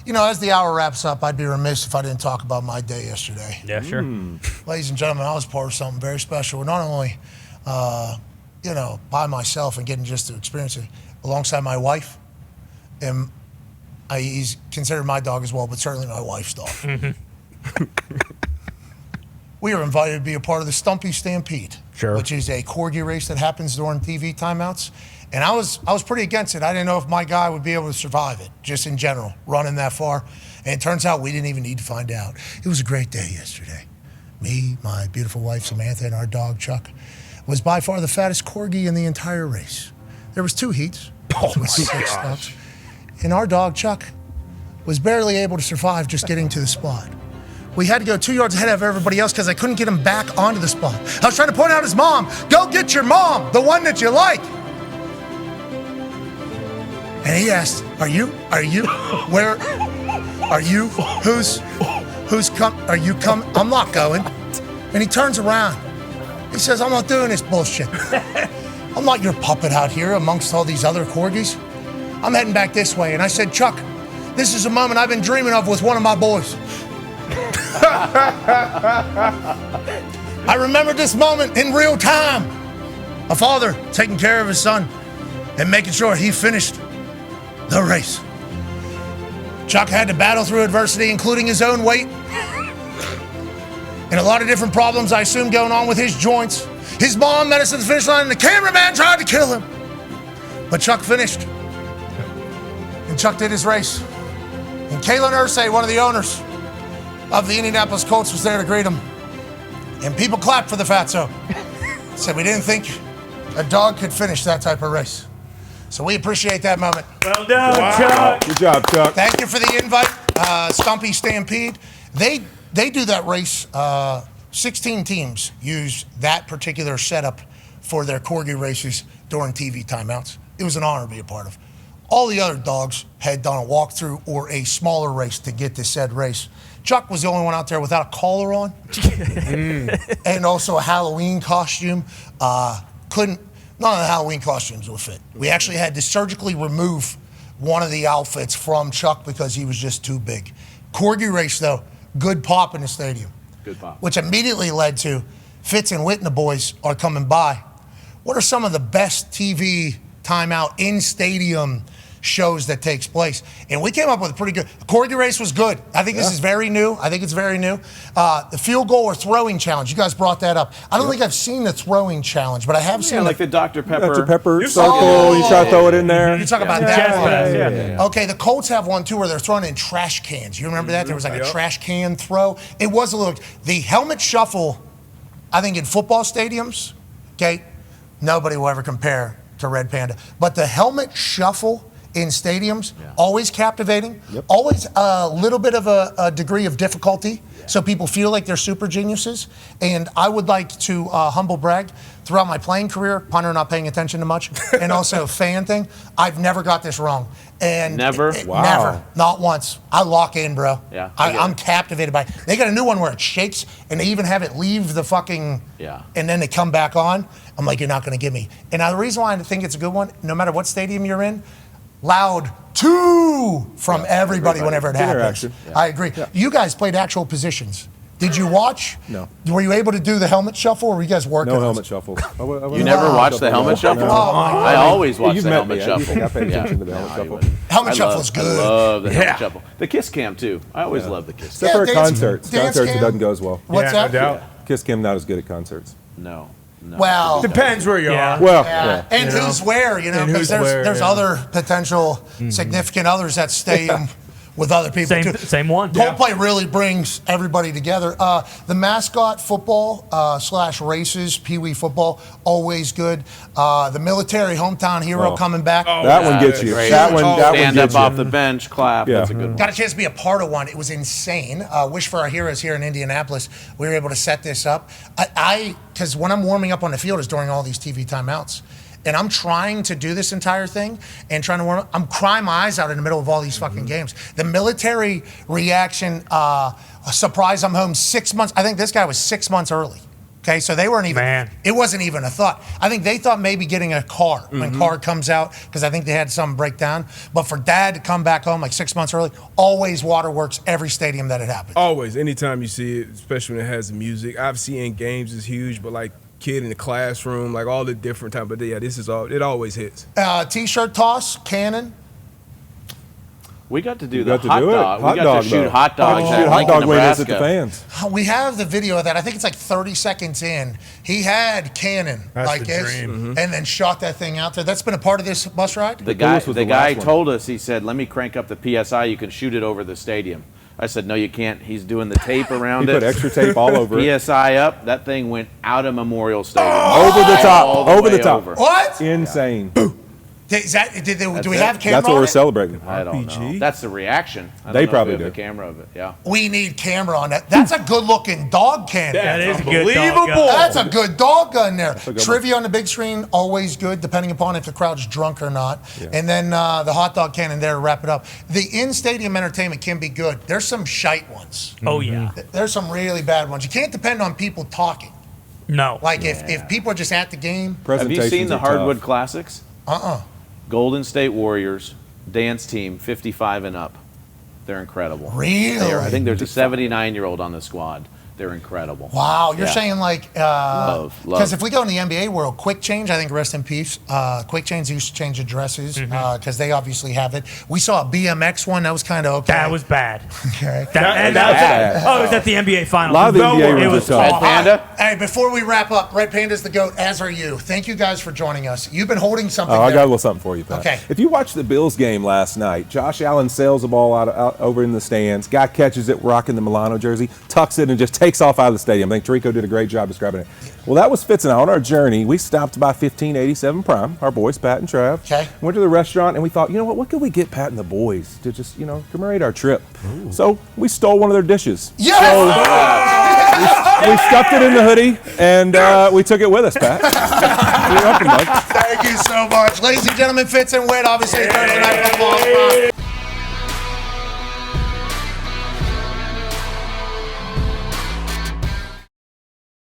as the hour wraps up, I'd be remiss if I didn't talk about my day yesterday. Yeah, sure. Ladies and gentlemen, I was part of something very special. Not only, by myself and getting just to experience it alongside my wife, and he's considered my dog as well, but certainly my wife's dog. We were invited to be a part of the Stumpy Stampede, which is a Corgi race that happens during TV timeouts. And I was pretty against it. I didn't know if my guy would be able to survive it, just in general, running that far. And it turns out we didn't even need to find out. It was a great day yesterday. Me, my beautiful wife, Samantha, and our dog, Chuck, was by far the fattest Corgi in the entire race. There was 2 heats. Oh, my 6 gosh. stops. And our dog, Chuck, was barely able to survive just getting to the spot. We had to go 2 yards ahead of everybody else because I couldn't get him back onto the spot. I was trying to point out his mom. Go get your mom, the one that you like. And he asked, are you, where, are you, who's come, are you come? I'm not going. And he turns around. He says, I'm not doing this bullshit. I'm not your puppet out here amongst all these other Corgis. I'm heading back this way. And I said, Chuck, this is a moment I've been dreaming of with one of my boys. I remembered this moment in real time. A father taking care of his son and making sure he finished the race. Chuck had to battle through adversity, including his own weight and a lot of different problems, I assume, going on with his joints. His mom met us at the finish line and the cameraman tried to kill him. But Chuck finished. And Chuck did his race. And Kalen Irsay, one of the owners of the Indianapolis Colts, was there to greet him. And people clapped for the fatso. Said we didn't think a dog could finish that type of race. So we appreciate that moment. Well done, Chuck. Good job, Chuck. Thank you for the invite. Stumpy Stampede. They do that race. 16 teams use that particular setup for their Corgi races during TV timeouts. It was an honor to be a part of. All the other dogs had done a walkthrough or a smaller race to get to said race. Chuck was the only one out there without a collar on and also a Halloween costume. None of the Halloween costumes would fit. We actually had to surgically remove one of the outfits from Chuck because he was just too big. Corgi race, though, good pop in the stadium. Good pop. Which immediately led to Fitz and Whit and the boys are coming by. What are some of the best TV timeout in stadium shows that takes place? And we came up with a pretty good. The Corgi race was good. I think this is very new. I think it's very new. The field goal or throwing challenge. You guys brought that up. I don't think I've seen the throwing challenge, but I have seen like the Dr. Pepper. Dr. Pepper circle. You try to throw it in there. You talk about that one. Yeah. Okay, the Colts have one too where they're throwing in trash cans. You remember that? There was like a trash can throw. It was a little. The helmet shuffle, I think in football stadiums, okay, nobody will ever compare to Red Panda. But the helmet shuffle in stadiums, always captivating, always a little bit of a degree of difficulty, so people feel like they're super geniuses. And I would like to humble brag, throughout my playing career, punter not paying attention to much, and also fan thing, I've never got this wrong. And Never? Never, not once. I lock in, bro. Yeah, I'm captivated by it. They got a new one where it shakes, and they even have it leave the fucking, and then they come back on. I'm like, you're not going to get me. And now the reason why I think it's a good one, no matter what stadium you're in, loud "two" from everybody whenever it happens. I agree. You guys played actual positions. Did you watch? No. Were you able to do the helmet shuffle, or were you guys working? No helmet shuffle. You never watched the helmet shuffle? Oh, I always watch the helmet me. shuffle. I paid attention to the helmet shuffle. Helmet shuffle is good. I love the helmet shuffle. The Kiss Cam, too. I always love the Kiss Cam. Except for concerts. Concerts, it doesn't go as well. What's that? No doubt. Kiss Cam not as good at concerts. No. Well, depends where you are. Well, and who's where, because there's other potential significant others that stay with other people too. Same one. Coldplay really brings everybody together. The mascot football / races, Pee Wee football, always good. The military hometown hero coming back. That one gets you. Great. That one Stand gets up you. off the bench, clap. That's a good one. Got a chance to be a part of one. It was insane. Wish for our heroes here in Indianapolis. We were able to set this up. Because when I'm warming up on the field is during all these TV timeouts. And I'm trying to do this entire thing and trying to warm up. I'm crying my eyes out in the middle of all these fucking games. The military reaction, surprise, I'm home 6 months. I think this guy was 6 months early. Okay, so they weren't even. Man. It wasn't even a thought. I think they thought maybe getting a car when car comes out because I think they had some breakdown. But for Dad to come back home like 6 months early, always waterworks every stadium that it happens. Always, anytime you see it, especially when it has the music. Obviously, in games is huge, but like kid in the classroom, like all the different time. But yeah, this is all. It always hits. T-shirt toss, cannon. We got to do We the got to hot do it. dog. Hot We got dog, to shoot though. hot dogs Shoot at hot Lincoln, dog winners at the Nebraska. fans. We have the video of that. I think it's like 30 seconds in. He had cannon That's like the this dream. and then shot that thing out there. That's been a part of this bus ride? The guy, Lewis was the the guy last one. told us, he said, let me crank up the PSI. You can shoot it over the stadium. I said, no, you can't. He's doing the tape around He it. put extra tape all over it. PSI up. That thing went out of Memorial Stadium. Over the top. All the Over the way top. over. What? Insane. Is that, do we it. have camera That's what on we're it? celebrating. I don't know. RPG? That's the reaction. I don't They know if probably we have do. the camera of it. Yeah. We need camera on that. That's a good-looking dog cannon. That is a good Unbelievable. dog gun. That's a good dog gun there. good Trivia on the big screen, always good, depending upon if the crowd's drunk or not. Yeah. And then the hot dog cannon there to wrap it up. The in-stadium entertainment can be good. There's some shite ones. Oh, yeah. There's some really bad ones. You can't depend on people talking. No. Like if people are just at the game, Have you Presentations seen the are Hardwood tough. Classics? Golden State Warriors, dance team, 55 and up. They're incredible. Really? I think there's a 79-year-old on the squad. They're incredible. Wow, you're Yeah. saying like Love. because if we go in the NBA world, Quick Change, I think rest in peace. Quick Change used to change the dresses because they obviously have it. We saw a BMX one that was kind of okay. That was bad. okay. That bad. was, oh, it was at the NBA Finals. A lot of the No NBA worries. ones It are was tough. Red awful. Panda? Hey, before we wrap up, Red Panda's the GOAT, as are you. Thank you guys for joining us. You've been holding something Oh, I there. got a little something for you, Pat. Okay. If you watched the Bills game last night, Josh Allen sails the ball out over in the stands. Guy catches it, rocking the Milano jersey, tucks it, and just takes off out of the stadium. I think Tarico did a great job describing it. Well, that was Fitz and I. On our journey, we stopped by 1587 Prime, our boys, Pat and Trav. Okay. Went to the restaurant, and we thought, you know what could we get Pat and the boys to just, commemorate our trip? So we stole one of their dishes. Yes! We stuffed it in the hoodie, and we took it with us, Pat. You're welcome, bud. Thank you so much. Ladies and gentlemen, Fitz and Wit, obviously Thursday Night Football.